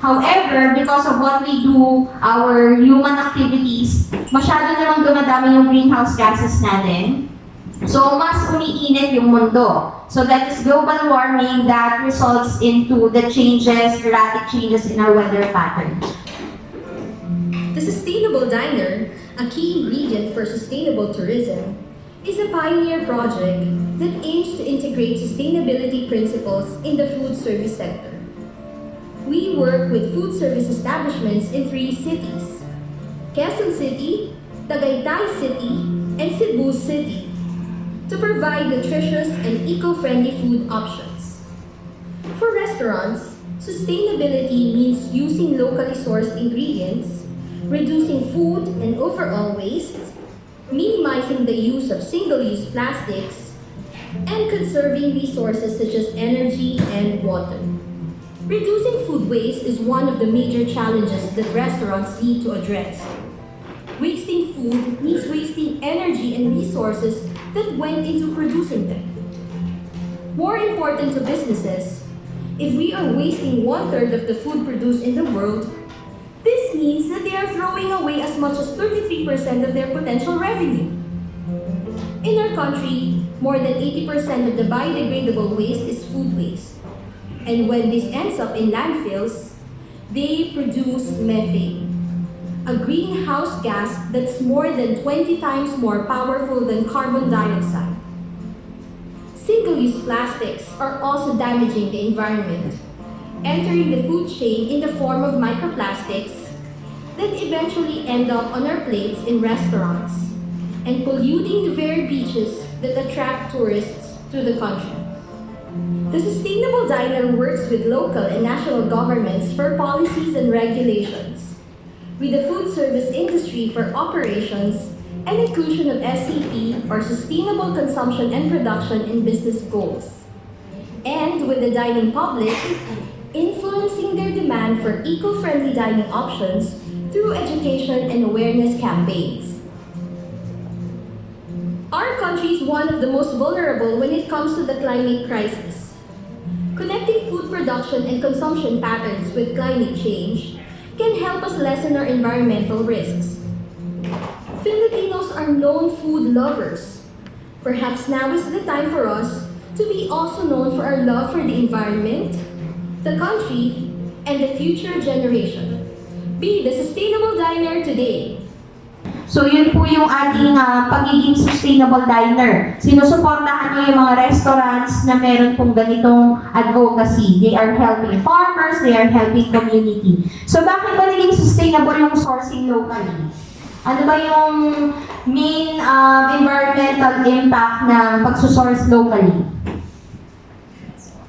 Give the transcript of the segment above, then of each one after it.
However, because of what we do, our human activities, masyado namang dumadami yung greenhouse gases natin. So, mas umiinit yung mundo. So, that is global warming that results into the changes, erratic changes in our weather pattern. The Sustainable Diner, a key ingredient for sustainable tourism, is a pioneer project that aims to integrate sustainability principles in the food service sector. We work with food service establishments in 3 cities: Quezon City, Tagaytay City, and Cebu City, to provide nutritious and eco-friendly food options. For restaurants, sustainability means using locally sourced ingredients, reducing food and overall waste, minimizing the use of single-use plastics, and conserving resources such as energy and water. Reducing food waste is one of the major challenges that restaurants need to address. Wasting food means wasting energy and resources that went into producing them. More important to businesses, if we are wasting 1/3 of the food produced in the world, this means that they are throwing away as much as 33% of their potential revenue. In our country, more than 80% of the biodegradable waste is food waste. And when this ends up in landfills, they produce methane, a greenhouse gas that's more than 20 times more powerful than carbon dioxide. Single-use plastics are also damaging the environment, entering the food chain in the form of microplastics that eventually end up on our plates in restaurants and polluting the very beaches that attract tourists to the country. The Sustainable Diner works with local and national governments for policies and regulations, with the food service industry for operations and inclusion of SCP, or Sustainable Consumption and Production, in business goals, and with the dining public, influencing their demand for eco-friendly dining options through education and awareness campaigns. Our country is one of the most vulnerable when it comes to the climate crisis. Connecting food production and consumption patterns with climate change can help us lessen our environmental risks. Filipinos are known food lovers. Perhaps now is the time for us to be also known for our love for the environment, the country, and the future generation. Be the Sustainable Diner today. So yun po yung ating pagiging sustainable diner. Sinusuportahan nyo yung mga restaurants na meron pong ganitong advocacy. They are helping farmers, they are helping community. So bakit ba naging sustainable yung sourcing locally? Ano ba yung main environmental impact ng pagsusource locally?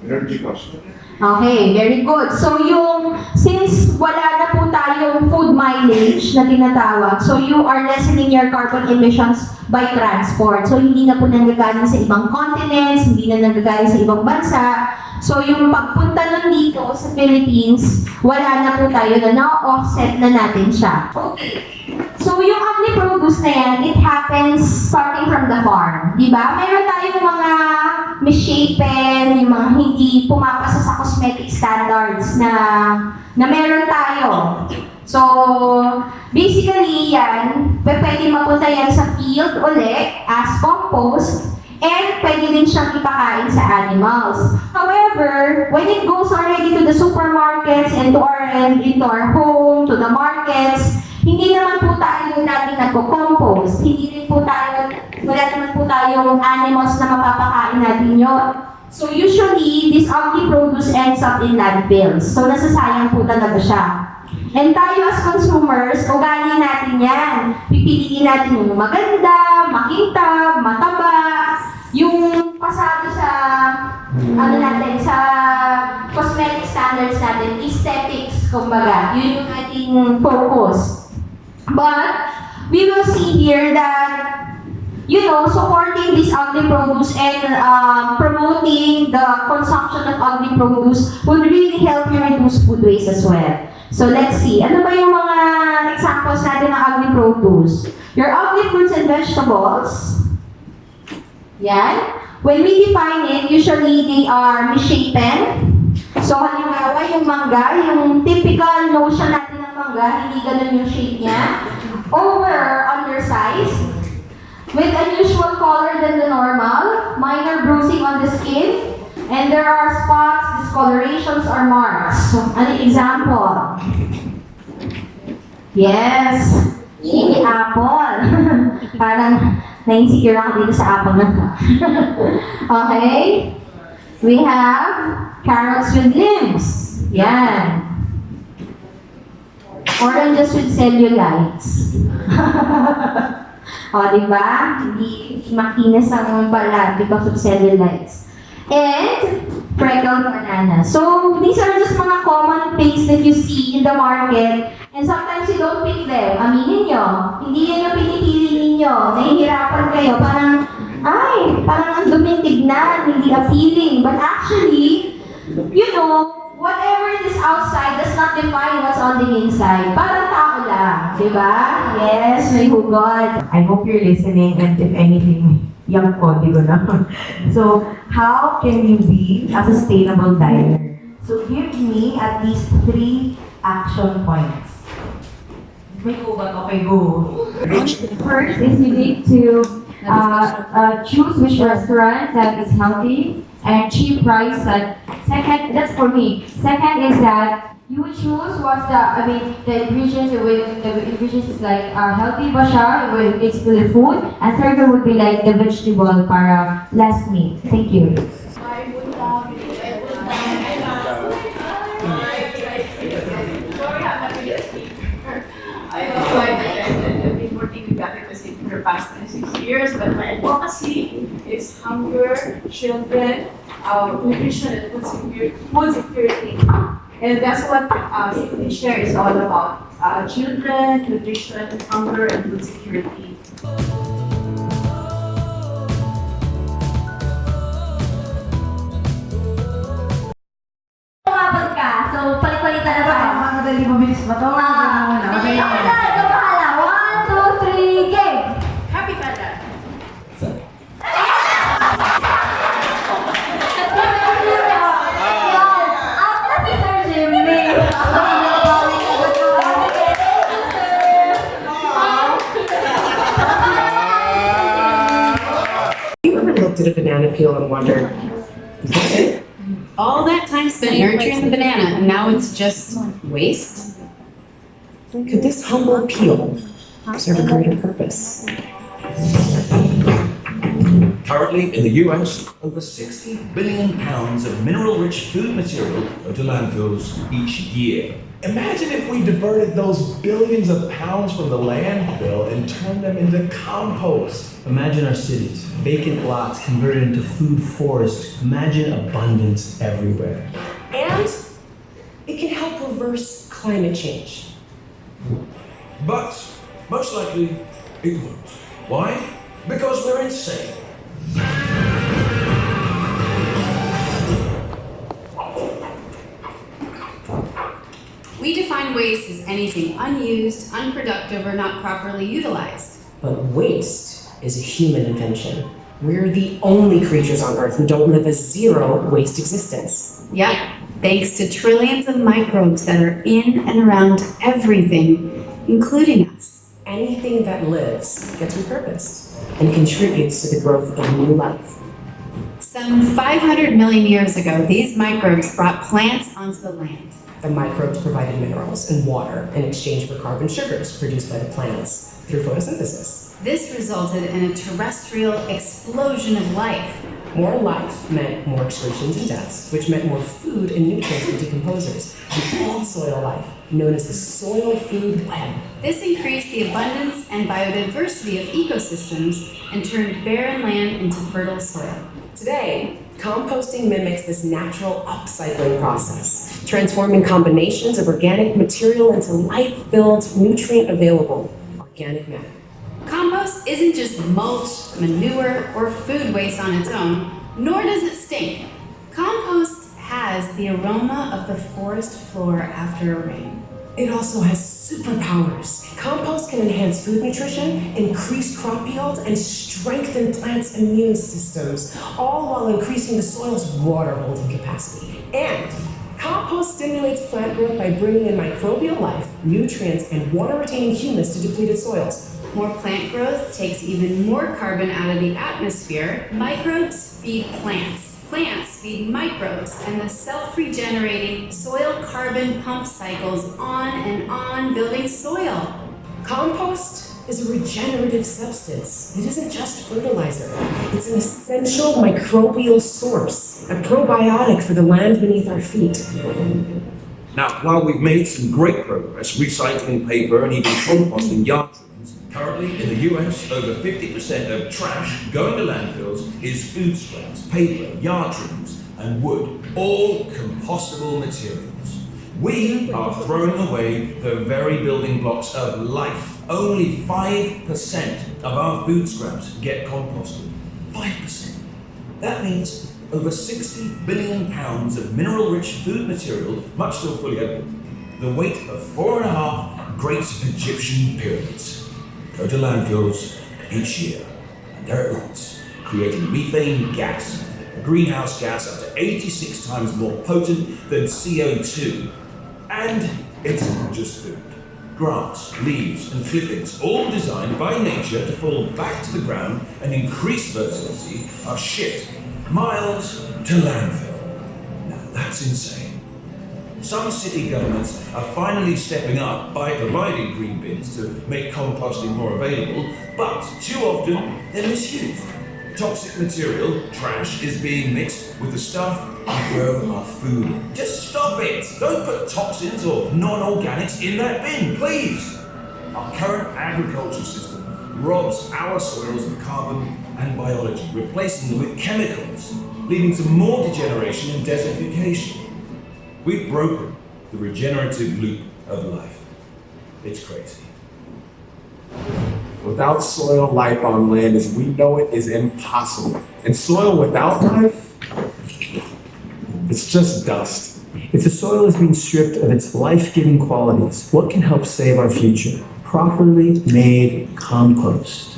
Energy cost. Okay, very good. So since wala na po tayong food mileage na tinatawag, so you are lessening your carbon emissions by transport. So hindi na po nanggagaling sa ibang continents, hindi na nanggagaling sa ibang bansa. So yung pagpunta nun dito sa Philippines, wala na po tayo na na-offset na natin siya. Okay. So yung agri-produce na yan, it happens starting from the farm. Diba? Meron tayong mga misshapen, yung mga hindi pumapasa sa cosmetic standards na meron tayo. So, basically yan, pwede mapunta yan sa field ulit as compost, and pwede din siyang ipakain sa animals. However, when it goes already to the supermarkets and into our home, to the markets, hindi naman po tayo lagi nagko-compost. Hindi rin po tayo, wala naman po tayong animals na mapapakain natin yun. So usually, this ugly produce ends up in landfills. So nasasayang po talaga siya. And tayo as consumers, ugali natin yan. Pipiliin natin yung maganda, makintab, mataba, yung pasado sa natin, sa cosmetic standards natin, aesthetics, kumbaga. Yun yung ating focus. But we will see here that, supporting this ugly produce and promoting the consumption of ugly produce will really help you reduce food waste as well. So let's see. Ano ba yung mga examples natin ng ugly produce? Your ugly fruits and vegetables. Yan. When we define it, usually they are misshapen. So, halimbawa, yung mangga, yung typical notion natin ng mangga, hindi ganun yung shape niya. Over or undersized, with unusual color than the normal, minor bruising on the skin, and there are spots, discolorations, or marks. So, an example. Yes, ini apple. Parang na-insecure ako dito sa apple na to. Okay? We have carrots with limbs. Yan. Oranges with cellulites. O, diba? Hindi makinis ang balat because of cellulites. And freckled banana. So, these are just mga common pigs that you see in the market. And sometimes you don't pick them. Aminin nyo. Hindi yan yung pinipili ninyo. Nahihirapan kayo. Parang ang duming tignan. Hindi appealing. But actually, you know, whatever is outside does not define what's on the inside. Parang tao lang. Diba? Yes, may hugot. I hope you're listening, and if anything, yung kodigo na. So, how can you be a sustainable diner? So, give me at least 3 action points. May go ba? Okay, go. First is you need to choose which restaurant that is healthy and cheap price. Second, that's for me. Second is that you would choose the ingredients. The ingredients is like healthy ba siya with it's the food. And third one would be like the vegetable para less meat. Thank you. I've been working with advocacy for the past 6 years, but my advocacy is hunger, children, nutrition, and food security. And that's what Safety Share is all about. Children, nutrition, hunger, and food security. Umabot ka. So, palit-palitan na tayo. Madali, mabilis ba ito? Okay, ako na. Ikaw bahala. 1, 2, 3, game! Happy ka na? You ever looked at a banana peel and wondered, All that time spent nurturing the banana, and now it's just waste? could this humble peel serve a greater purpose? Currently, in the US, over 60 billion pounds of mineral-rich food material go to landfills each year. Imagine if we diverted those billions of pounds from the landfill and turned them into compost. Imagine our cities, vacant lots converted into food forests. Imagine abundance everywhere. And it can help reverse climate change. But most likely, it won't. Why? Because we're insane. We define waste as anything unused, unproductive, or not properly utilized. But waste is a human invention. We're the only creatures on Earth who don't live a zero waste existence. Yep, thanks to trillions of microbes that are in and around everything, including us. Anything that lives gets repurposed and contributes to the growth of new life. Some 500 million years ago, these microbes brought plants onto the land. The microbes provided minerals and water in exchange for carbon sugars produced by the plants through photosynthesis. This resulted in a terrestrial explosion of life. More life meant more excretions and deaths, which meant more food and nutrients for decomposers, and all soil life, known as the soil food web. This increased the abundance and biodiversity of ecosystems and turned barren land into fertile soil. Today, composting mimics this natural upcycling process, transforming combinations of organic material into life-filled, nutrient-available organic matter. Compost isn't just mulch, manure, or food waste on its own, nor does it stink. Compost has the aroma of the forest floor after a rain. It also has superpowers. Compost can enhance food nutrition, increase crop yields, and strengthen plants' immune systems, all while increasing the soil's water holding capacity. And Compost stimulates plant growth by bringing in microbial life, nutrients, and water-retaining humus to depleted soils. More plant growth takes even more carbon out of the atmosphere. Microbes feed plants. Plants feed microbes, and the self-regenerating soil carbon pump cycles on and on, building soil. Compost is a regenerative substance. It isn't just fertilizer. It's an essential microbial source, a probiotic for the land beneath our feet. Now, while we've made some great progress recycling paper and even composting yard trims, currently in the US, over 50% of trash going to landfills is food scraps, paper, yard trims, and wood, all compostable materials. We are throwing away the very building blocks of life. Only 5% of our food scraps get composted. 5%. That means over 60 billion pounds of mineral-rich food material, much still fully open, the weight of 4.5 great Egyptian pyramids, go to landfills each year, and there it rots, creating methane gas, a greenhouse gas up to 86 times more potent than CO2. And it's not just food. Grass, leaves, and clippings, all designed by nature to fall back to the ground and increase fertility, are shipped miles to landfill. Now that's insane. Some city governments are finally stepping up by providing green bins to make composting more available, but too often they're misused. Toxic material, trash, is being mixed with the stuff we grow our food in. Just stop it! Don't put toxins or non-organics in that bin, please! Our current agriculture system robs our soils of carbon and biology, replacing them with chemicals, leading to more degeneration and desertification. We've broken the regenerative loop of life. It's crazy. Without soil, life on land as we know it is impossible. And soil without life, it's just dust. If the soil is being stripped of its life-giving qualities, what can help save our future? Properly made compost.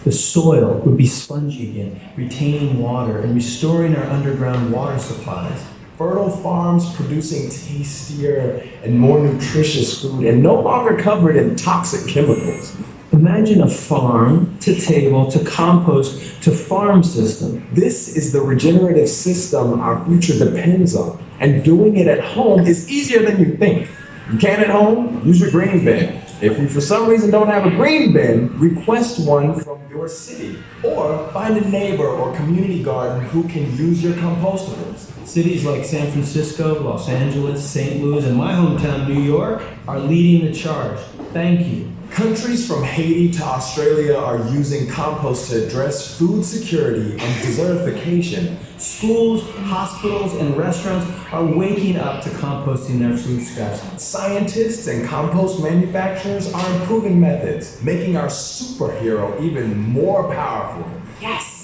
The soil would be spongy again, retaining water and restoring our underground water supplies. Fertile farms producing tastier and more nutritious food and no longer covered in toxic chemicals. Imagine a farm to table to compost to farm system. This is the regenerative system our future depends on. And doing it at home is easier than you think. You can at home, use your green bin. If you for some reason don't have a green bin, request one from your city. Or find a neighbor or community garden who can use your compostables. Cities like San Francisco, Los Angeles, St. Louis, and my hometown, New York, are leading the charge. Thank you. Countries from Haiti to Australia are using compost to address food security and desertification. Schools, hospitals, and restaurants are waking up to composting their food scraps. Scientists and compost manufacturers are improving methods, making our superhero even more powerful. Yes!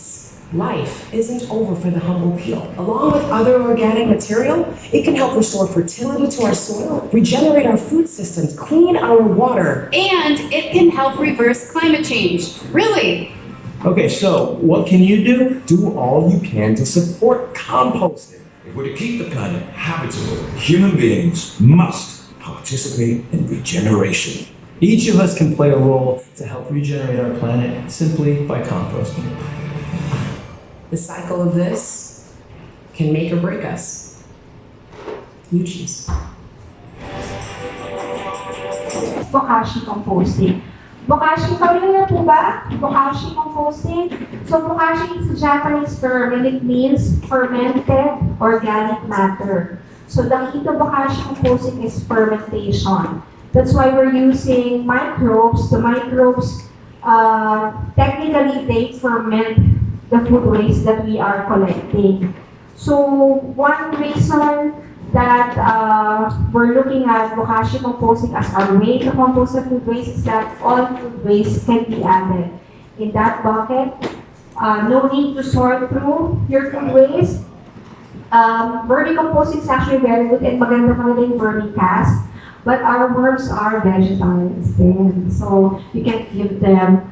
Life isn't over for the humble peel. Along with other organic material, it can help restore fertility to our soil, regenerate our food systems, clean our water. And it can help reverse climate change. Really? Okay, so what can you do? Do all you can to support composting. If we're to keep the planet habitable, human beings must participate in regeneration. Each of us can play a role to help regenerate our planet simply by composting. The cycle of this can make or break us. You choose. Bokashi Composting. Bokashi, familiar na po ba? Bokashi Composting? So Bokashi is a Japanese term and it means fermented organic matter. So the key to Bokashi Composting is fermentation. That's why we're using microbes. The microbes, technically they ferment the food waste that we are collecting. So one reason that we're looking at Bokashi Composting as our way to compost the food waste is that all food waste can be added in that bucket. No need to sort through your food waste. Vermicomposting is actually very good and maganda yung vermicast. But our worms are vegetarians then. So you can give them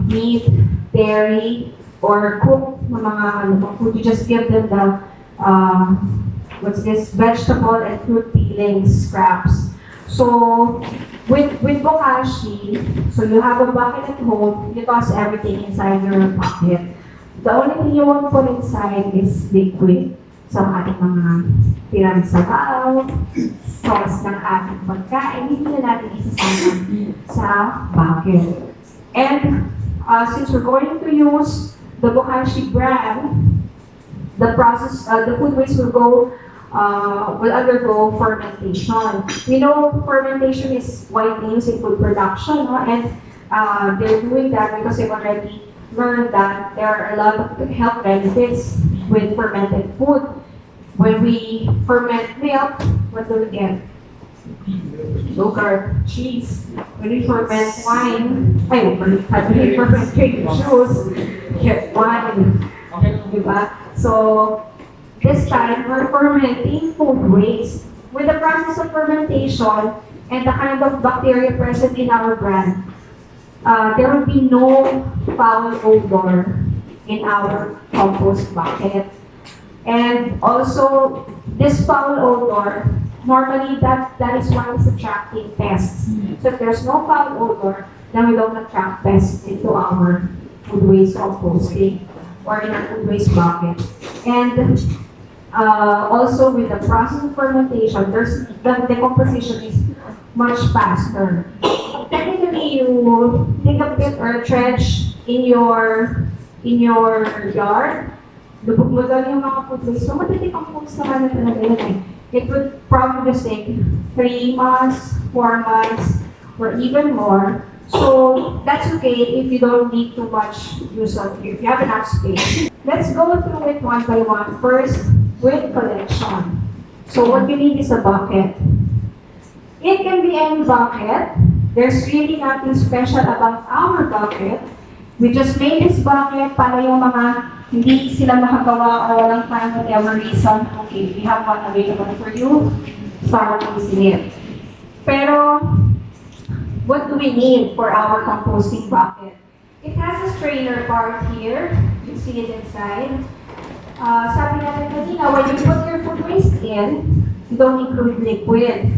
meat, dairy, or cooked na mga food. You just give them the what's this, vegetable and fruit peelings, scraps. So with Bokashi, so you have a bucket at home, you toss everything inside your bucket. The only thing you won't put inside is liquid. So ating mga tirang sabaw, sauce ng ating pagkain, hindi na natin isasama sa bucket. And since we're going to use the Bokashi brand, the food waste will undergo fermentation. We know fermentation is widely used in food production, no? And they're doing that because they've already learned that there are a lot of health benefits with fermented food. When we ferment milk, what do we get? Yogurt, cheese. When we ferment wine, when we ferment grape juice, we get wine. Diba? So, this time, we're fermenting food waste. With the process of fermentation and the kind of bacteria present in our brand, there will be no foul odor in our compost bucket. And also, this foul odor, normally that is what is attracting pests. So if there's no foul odor, then we don't attract pests into our food waste composting or in our food waste bucket. And also with the process of fermentation, the decomposition is much faster. Technically, you dig a pit or a trench in your yard, lubog mo doon yung mga food waste. So, matidecompose naman na talaga yun eh. It would probably just take 3 months, 4 months, or even more. So, that's okay if you don't need too much use of it, if you have enough space. Let's go through it one by one. First, with collection. So, what you need is a bucket. It can be any bucket. There's really nothing special about our bucket. We just made this bucket para yung mga hindi sila makagawa or walang time for whatever reason. Okay, we have one available for you. Start using it. Pero, what do we need for our composting bucket? It has a strainer part here. You see it inside. Sabi natin kanina, when you put your food waste in, you don't include liquid.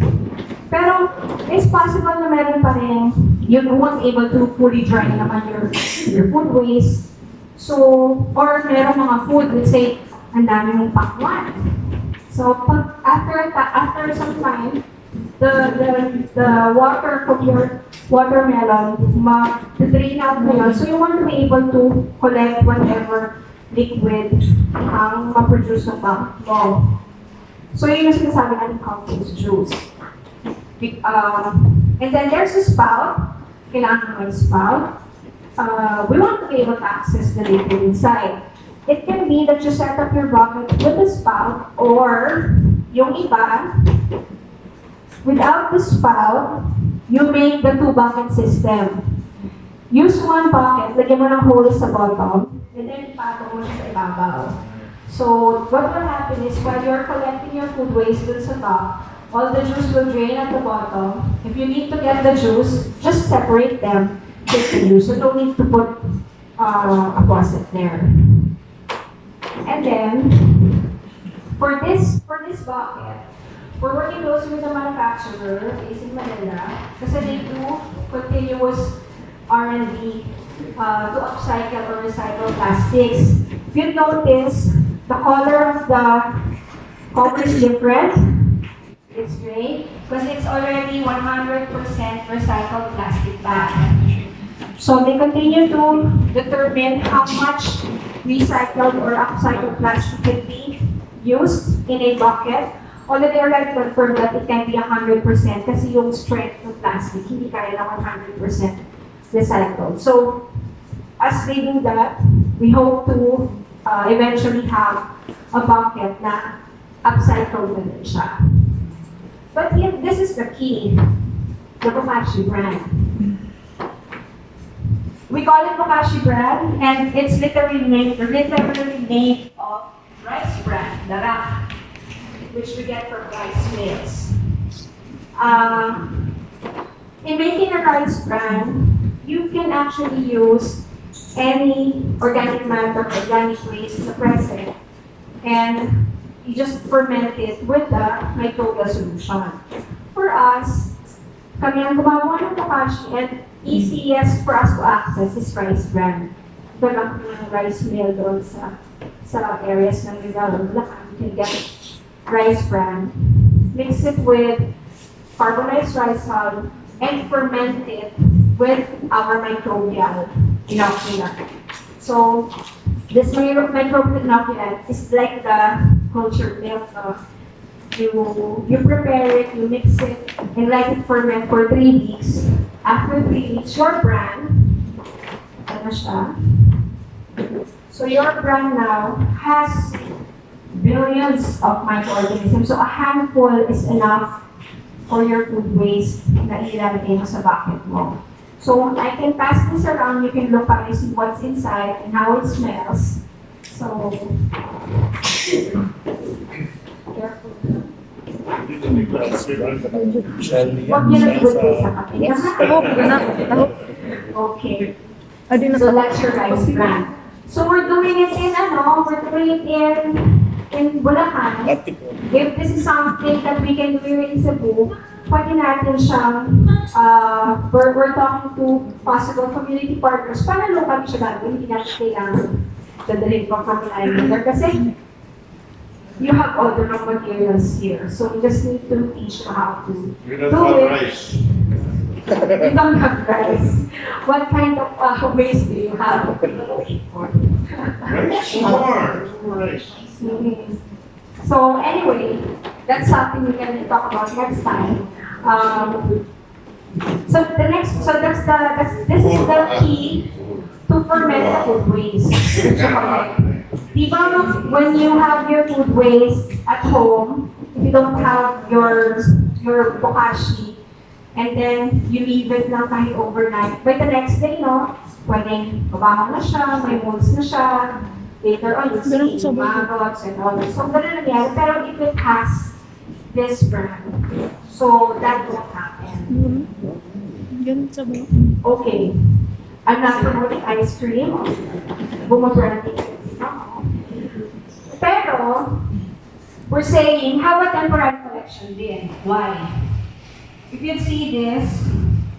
Pero, it's possible na meron pa rin, you won't able to fully dry naman your food waste. So, or meron mga food, let's say, ang dami mong pakwan. So, after some time, the water from your watermelon, ma-drain out na yun. So, you want to be able to collect whatever liquid ang ma-produce ng bucket mo. So, yun yung sinasabi natin compost juice. And then there's a spout. Kailangan naman spout. We want to be able to access the liquid inside. It can be that you set up your bucket with a spout or yung iba, without the spout, you make the 2-bucket system. Use one bucket, lagyan mo ng hole sa bottom, and then ipatong mo siya sa ibabaw. So, what will happen is while you're collecting your food waste dun sa top, all the juice will drain at the bottom. If you need to get the juice, just separate them. Take the juice. So don't need to put a faucet there. And then, for this bucket, we're working closely with the manufacturer based in Manila kasi they do continuous R&D to upcycle or recycle plastics. If you notice, the color of the cover is different. It's gray because it's already 100% recycled plastic bag. So they continue to determine how much recycled or upcycled plastic can be used in a bucket. Although they already confirmed that it can be 100% kasi yung strength ng plastic hindi kaya na 100% recycled. So as they do that, we hope to eventually have a bucket na upcycled na din siya. But here, this is the key, the Bokashi brand. We call it Bokashi brand, and it's literally made of rice bran, darak, which we get from rice mills. In making a rice bran, you can actually use any organic matter, organic waste present, and you just ferment it with the microbial solution. For us, kami ang gumawa ng Bokashi and easiest for us to access is rice bran. Ito lang yung rice mill doon sa areas ng Rizal, Bulacan. You can get rice bran. Mix it with carbonized rice hull and ferment it with our microbial inoculant. So, this microbial inoculant is like the cultured milk. You prepare it, you mix it, and let it ferment for 3 weeks. After 3 weeks, your bran, ano siya? So your bran now has billions of microorganisms. So a handful is enough for your food waste na ilalagay mo sa bucket mo. So I can pass this around, you can look at and see what's inside and how it smells. So, careful. Huwag niyo na i-put sa kape. Okay. So that's your rice bran. So we're doing it we're doing it in Bulacan. If this is something that we can do in Cebu, pwede natin siyang, we're talking to possible community partners para local siya gagawin, hindi natin kailangan dadalhin pa from Islander kasi you have all the raw materials here. So you just need to teach them how to do it. You don't have rice. What kind of waste do you have? So anyway, that's something we can talk about next time. This is the key to ferment the food waste. Diba, when you have your food waste at home, if you don't have your bokashi, and then you leave it lang kahit overnight, by the next day, pwedeng mabaho na siya, may molds na siya, later on, you see maggots and all that. So, ganun nangyari. Pero if it has this brand, so that won't happen. Okay. I'm not promoting ice cream. Bumabranting. Pero, we're saying, have a temporary collection din. Why? If you see this,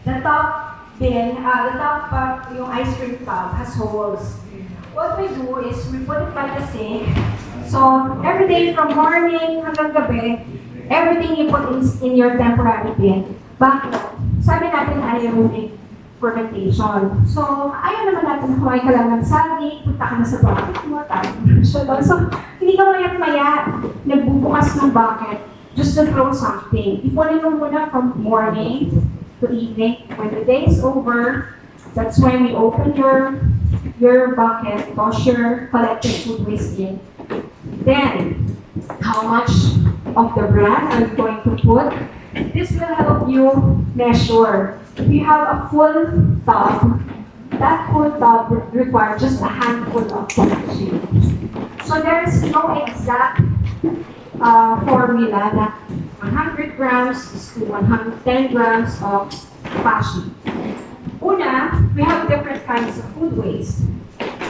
the top part, yung ice cream tub has holes. What we do is we put it by the sink. So every day from morning hanggang gabi, everything you put in your temporary bin. Bakit? Sabi natin aerobic fermentation. So ayaw naman natin kumain ka lang ng saging, punta ka na sa bucket mo, so hindi ka mayat-maya nagbubukas ng bucket just to throw something. Ipunin mo muna from morning to evening. When the day is over, that's when you open your bucket, toss your collected food waste in. Then, how much of the brand are you going to put? This will help you measure. If you have a full tub, that full tub would require just a handful of bokashi. So there is no exact formula that 100 grams to 110 grams of bokashi. Una, we have different kinds of food waste.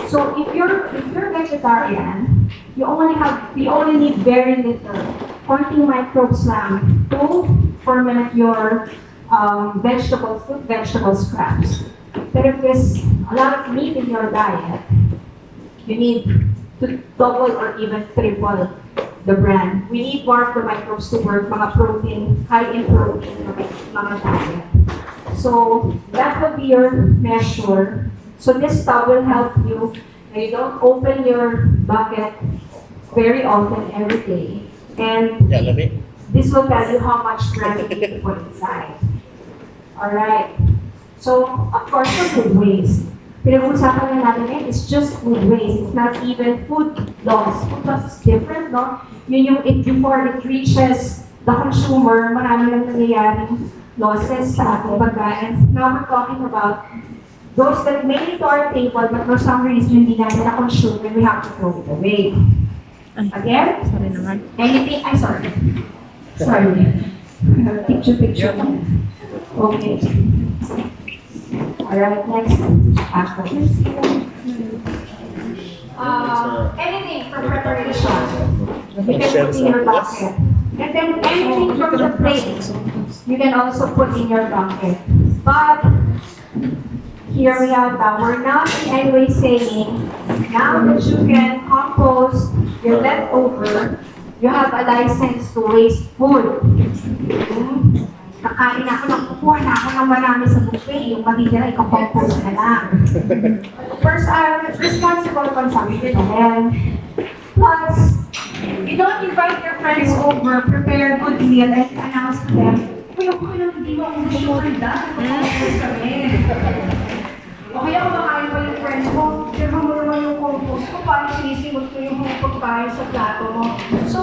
So if you're vegetarian, you only need very little, konting microbes lang to ferment your vegetable scraps. But if there's a lot of meat in your diet, you need to double or even triple the brand. We need more of the microbes to work, mga protein, high in protein, mga diet. So that will be your measure. So this tub will help you that you don't open your bucket very often every day. And this will tell you how much brand you need to put inside. Alright. So, of course, for food waste. Pinag-usapan na natin ngayon is just food waste. It's not even food loss. Food loss is different, no? Yun yung before it reaches the consumer, marami lang nangyayaring losses sa ating pagkain. Now we're talking about those that made it to our table but for some reason hindi natin na-consume and we have to throw it away. Again? Sorry naman. Anything? Sorry. Picture. Okay. Alright, next. Anything for preparation. You can put in your bucket. And then anything from the plate, you can also put in your bucket. But here we have that. We're not in any way saying now that you can compost your leftover, you have a license to waste food. Nakain ako ng kukuha na ako ng marami sa buffet, yung matitira, ikaw-compost na lang. First, responsible consumption na din. Plus, you don't invite your friends over, prepare a good meal, and announce to them, uy, ako lang hindi mo akong sumunod compost kami. O kaya kumakain pa yung friend mo, tira mo naman yung compost ko, parang sinisimot ko yung pagkain sa plato mo. So,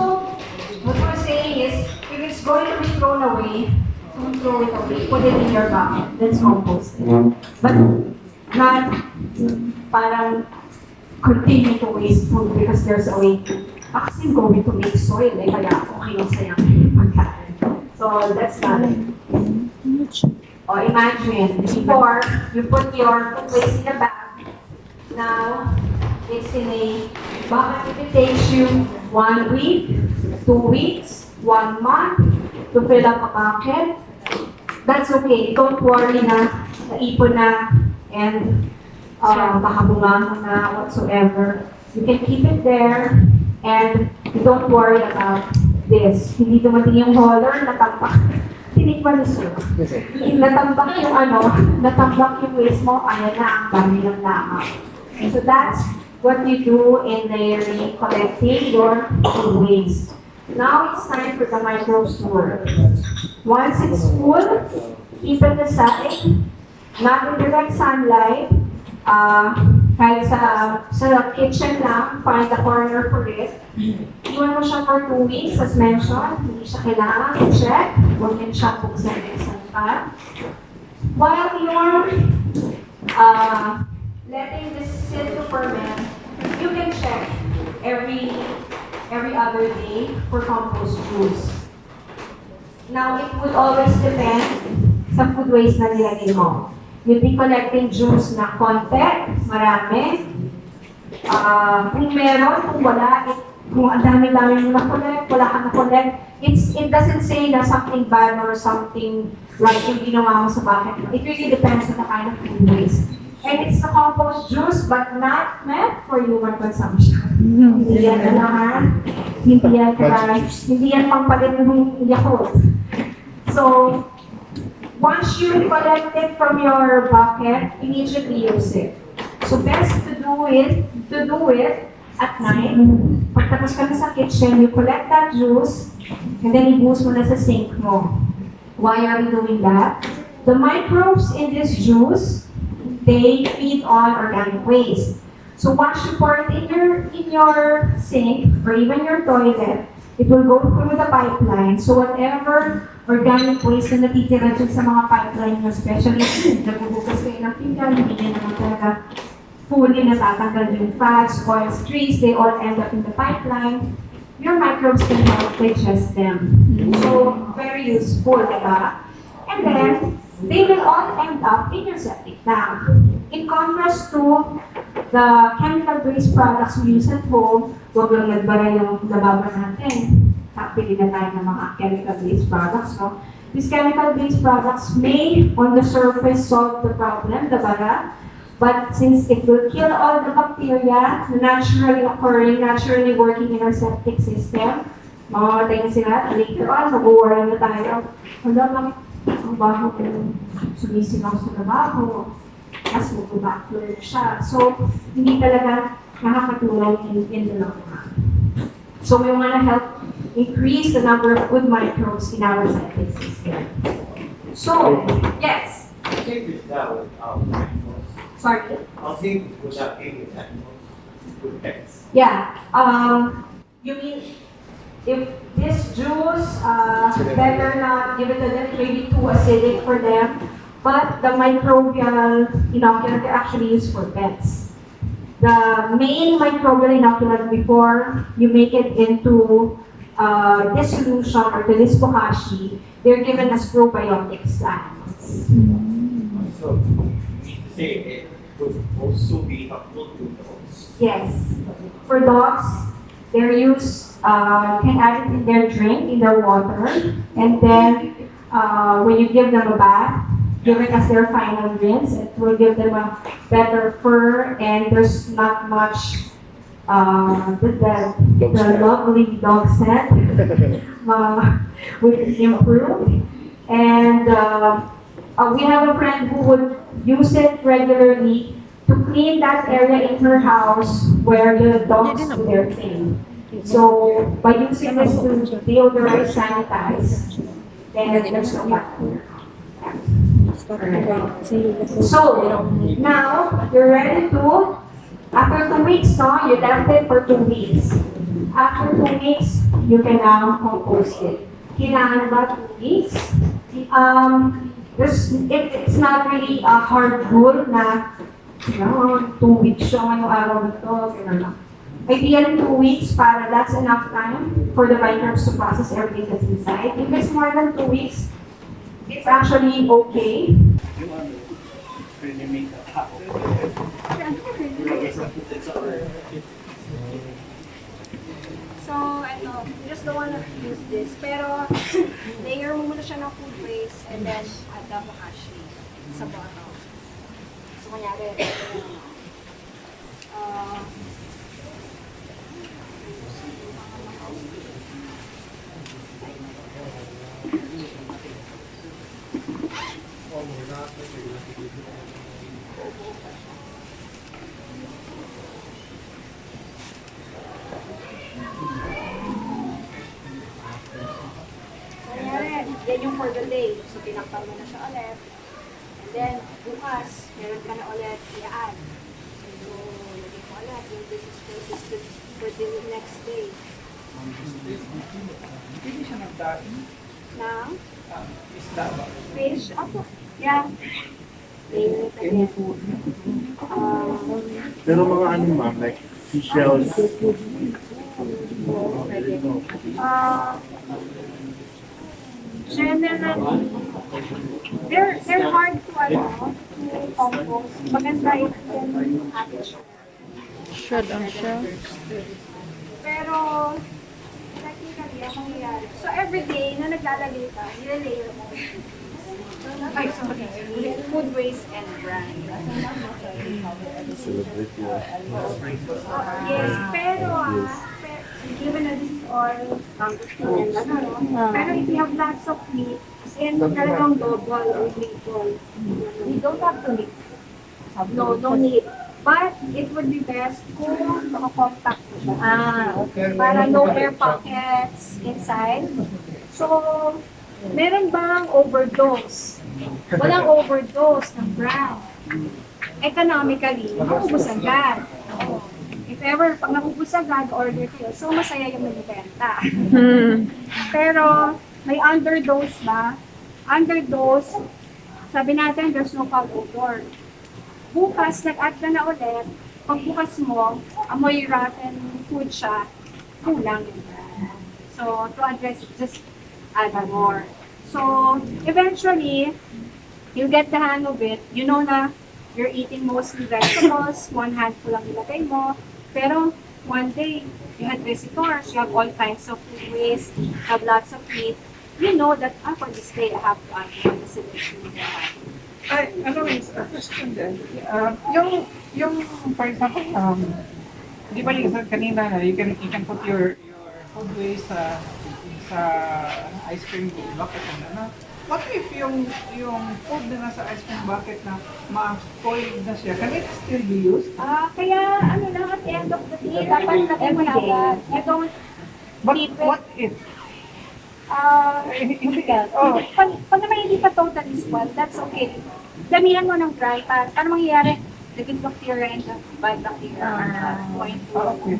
what we're saying is, if it's going to be thrown away, don't throw it away, put it in your bucket, that's composting. But not parang continue to waste food because there's a way to, kasi going to make soil, eh, kaya okay lang sayang pagkain. So, that's not it. O imagine, before, you put your food waste in a bag, now, it's in a bucket. If it takes you 1 week, 2 weeks, 1 month to fill up a bucket, that's okay. Don't worry na naipon na and makabunga na whatsoever. You can keep it there and don't worry about this. Hindi dumating yung hauler, natambak. Tinikman ni Sir. Natambak yung natambak yung waste mo, ayan na, ang dami ng langaw. So that's what you do in the collecting your food waste. Now it's time for the microbes to work. Once it's full, keep it aside, not in direct sunlight, kahit sa kitchen lang, find a corner for it. Iwan mo siya for 2 weeks, as mentioned, hindi siya kailangan i-check, huwag din siya buksan isang pa. While you're letting this sit to ferment, you can check every other day for compost juice. Now, it would always depend sa food waste na nilagay mo. You'll be collecting juice na konti, marami. Kung meron, kung wala, kung ang dami-dami mo na-collect, wala ka na-collect, it doesn't say na something bad or something like yung ginawa mo sa bucket. It really depends on the kind of food waste. And it's the compost juice, but not meant for human consumption. Hindi yan alahan, hindi yan pampalit ng Yakult. So, once you collect it from your bucket, immediately use it. So, best to do it at night. Pagtapos ka na sa kitchen, you collect that juice, and then ibuhos mo na sa sink mo. Why are we doing that? The microbes in this juice, they feed on organic waste. So once you pour it in your sink or even your toilet, it will go through the pipeline. So whatever organic waste na natitira dyan sa mga pipeline nyo, especially nagbubukas kayo ng pinggan, hindi nyo naman talaga fully natatanggal yung fats, oils, grease, they all end up in the pipeline. Your microbes can help digest them. So very useful, diba? And then, they will all end up in your septic tank. In contrast to the chemical-based products we use at home, huwag lang nagbara yung lababa natin. Pili na tayo ng mga chemical-based products, no? These chemical-based products may, on the surface, solve the problem, the bara, but since it will kill all the bacteria naturally occurring, naturally working in our septic system, mamamatay na sila, later on, mag-worry na tayo. Ang baho ko, sumisigaw sa trabaho, as mag-backflow siya. So, hindi talaga nakakatulong in the long run. So, we want to help increase the number of good microbes in our septic system. So, yes? I think with that without animals. Sorry? I think without eating animals, with pets. Yeah. You mean, if this juice, better not give it to them, maybe too acidic for them. But the microbial inoculant are actually used for pets. The main microbial inoculant before you make it into this solution or to this bokashi, they're given as probiotics to animals. So, you mean to say it would also be helpful to dogs? Yes. For dogs, they're used can add it in their drink, in their water, and then when you give them a bath, give it as their final rinse. It will give them a better fur, and there's not much the lovely dog scent will improve. And we have a friend who would use it regularly to clean that area in her house where the dogs do their thing. So by using this to deodorize, sanitize, then there's no bacteria. So now you're ready to, after 2 weeks, no, you left it for 2 weeks. After 2 weeks, you can now compost it. Kailangan ba 2 weeks? It's not really a hard rule na, 2 weeks siya ngayong araw na to, gano'n lang. Ideally 2 weeks para that's enough time for the microbes to process everything that's inside. If it's more than 2 weeks, it's actually okay. So, you just don't wanna use this. Pero, layer mo muna siya ng food waste and then add the bokashi sa bottle. So, kunyari, yan yung for the day. So, pinakpan mo na siya ulit. And then, bukas, meron ka na ulit i-add. So, lagay ko ulit. Yung this is for the next day. Hindi siya nagdaing. Na? Isda ba? Fish? Ako. Yeah. Any food. Pero mga ano ma'am, like seashells. Generally, they're hard to compost. Maganda if you can have it. Shred on shell. Pero, technically, ang mangyayari. So, every day na naglalagay ka, nilalayer mo. Ay, sorry. Food waste and brand. Yes, pero given that this is all composting and pero if you have lots of meat, and talagang double or triple, you don't have to mix. No need. But it would be best kung naka-compact mo siya. Okay. Para no air pockets inside. So, meron bang overdose? Walang overdose ng brand. Economically, maubos agad. If ever, pag naubos agad, order kayo. So, masaya yung nagbibenta. Pero, may underdose ba? Underdose, sabi natin, there's no foul odor. Bukas, nag-add ka na ulit. Pag bukas mo, amoy rotten food siya, kulang yung brand. So, to address, just add more. So, eventually, you'll get the hang of it. You know na you're eating mostly vegetables, one handful lang ilagay mo. Pero, one day, you had visitors, you have all kinds of food waste, have lots of meat. You know that, for this day, I have to add the selection of the Ay, a question din. Yung, for example, di ba yung kanina, you can put your food waste sa ice cream bucket and ano. What if yung food na nasa ice cream bucket na ma-spoiled na siya, can it still be used? Kaya ano lang, at the end of the day, dapat lagay mo na agad. You don't keep it. What if? Pag naman hindi pa totally spoiled, that's okay. Damihan mo ng dry pan. Ano mangyayari? The good bacteria and the bad bacteria are going to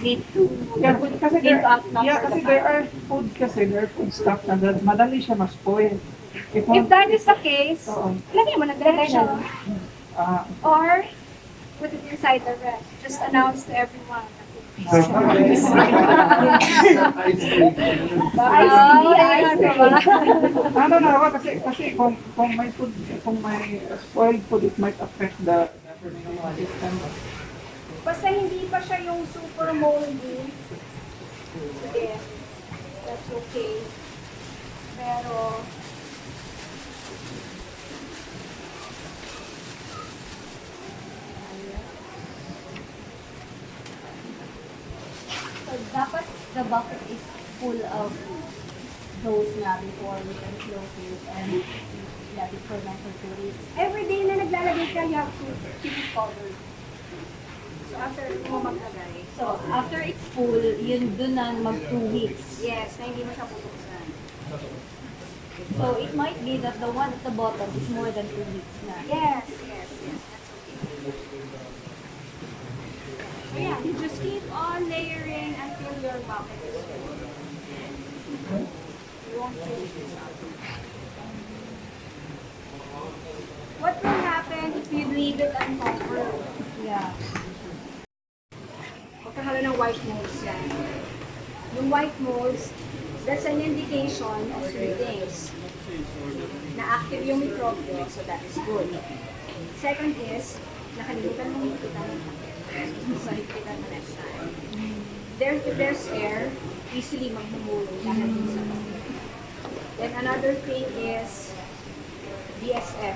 need to Kasi there are food stuff na madali siya ma-spoil. If that is the case, lagay mo na diretso. Or put it inside the ref. Just announce to everyone. Kasi kung may spoiled food, it might affect the system. Basta hindi pa siya yung super moldy, Sige, that's okay. Pero, So dapat the bucket is full of those na before we can close it and let it ferment for 2 weeks. every day na naglalagay ka, you have to keep it covered. So, after mo maglagay, So after it's full, yun dun na mag 2 weeks. yes, na hindi mo siya pupusan. So it might be that the one at the bottom is more than 2 weeks na. Yes, yes, yes, that's okay. So yeah, you just keep on layering until your bucket is full. You won't finish this out. What will happen if you leave it uncovered? Yeah. Magkakaroon ng white molds yan. Yung white molds, that's an indication of three things. Na active yung microbio, so that is good. Second is, nakalimutan mong higpitan ng takip. So, higpitan mo next time. If there's air, easily maghumulong dahil dun sa takip. Then another thing is, BSF,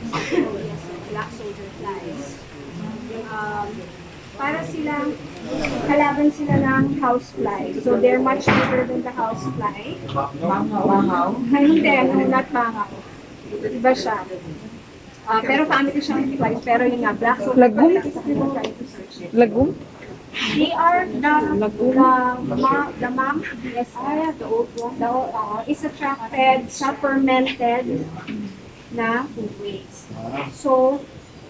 black soldier flies. Yung, para silang, kalaban sila ng housefly. So they're much bigger than the housefly. Mangaw. Hindi, no, not mangaw. Iba siya. Pero family siya ng flies. Pero yun nga, black soldier Lagum? flies. Lagum? They are the mom BSF, the old one, is attracted sa fermented na food waste. So,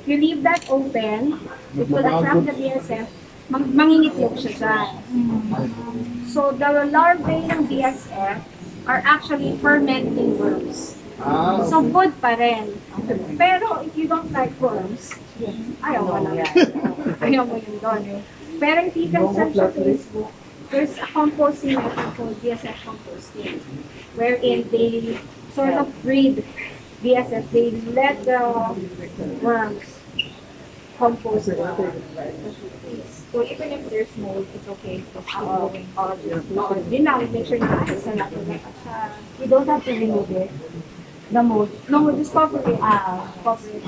you leave that open, it will attract the BSF, mangingitlog siya dyan. So, the larvae ng BSF are actually fermenting worms. So, good pa rin. Pero, if you don't like worms, ayaw mo lang yan. Ayaw mo yun doon. Pero if you can search sa Facebook, there's a composting method called BSF composting, wherein they sort of breed BSF, they let the worms compost the so even if there's mold, it's okay. Yun lang, make sure na ayos na natin na siya. You don't have to remove it. The mold. No, just cover it. Cover it.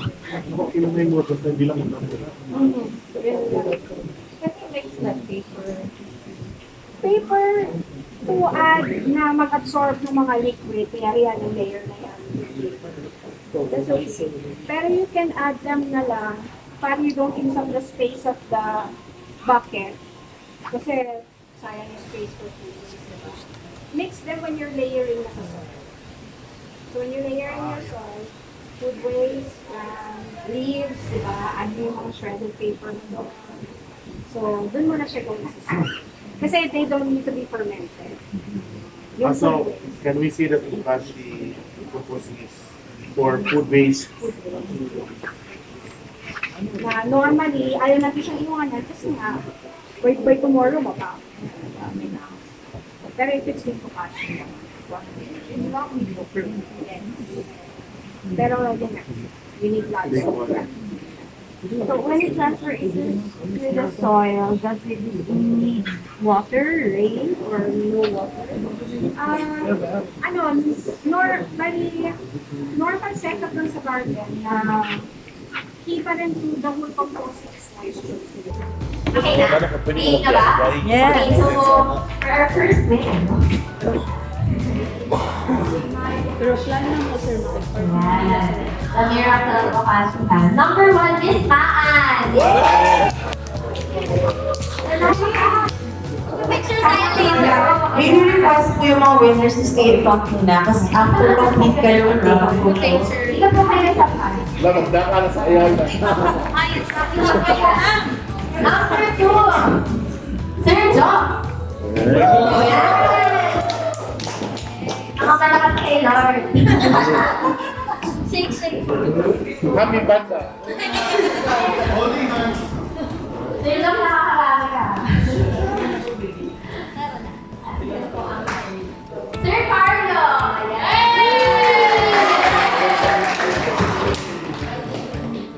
Paper to add na mag-absorb ng mga liquid, kaya yan yung layer na yan. That's okay. Pero you can add them na lang para you don't use up the space of the bucket. Kasi sayang yung space for food. Mix them when you're layering na sa soil. So when you're layering your soil, food waste, leaves, diba? Ano yung mga shredded paper na doon. So, dun mo na siya gawin sa soil. Kasi they don't need to be fermented. Yung So, food waste. can we see that Bokashi Composting is for food waste? Na normally, ayaw natin siyang iwanan kasi nga, by tomorrow, mapa. Pero if it's with Bokashi, you don't need to ferment it. Pero yun na, you need lots of that. So when you transfer it to the soil, does it need water, rain, or no water? Normal setup dun sa garden na keep pa rin to the whole composting moisture. Okay na? Ready na ba? Yes. Okay, so for our first win. Pero plan lang mo, sir. Yan. The miracle of Bokashi. Number 1 is Maan. Picture tayo later. Maybe request po yung mga winners to stay in front muna kasi after complete kayo ng photo. Ika po kayo sa pan. Magdaka na sa ayaw na. Ayos na. Number 2. Sir John. Ang malakas kay Lord. Shake, shake. Happy banda. Sir John, nakakarami ka. Sir Carlo. Ayan.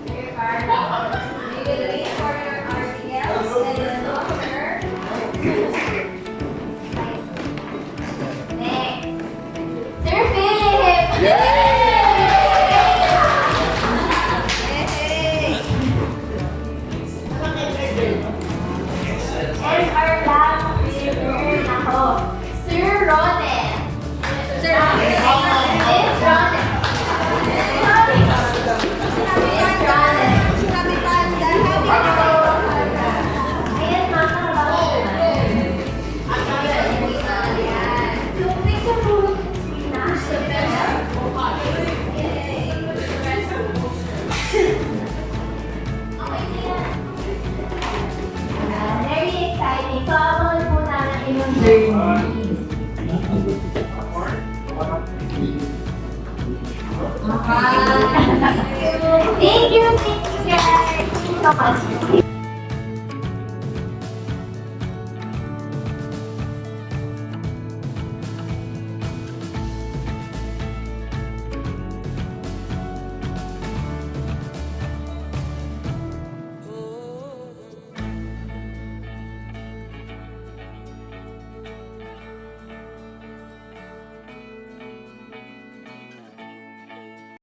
Sir Carlo. We will wait for your RTLs and then after. Thank you guys. Thank you so much.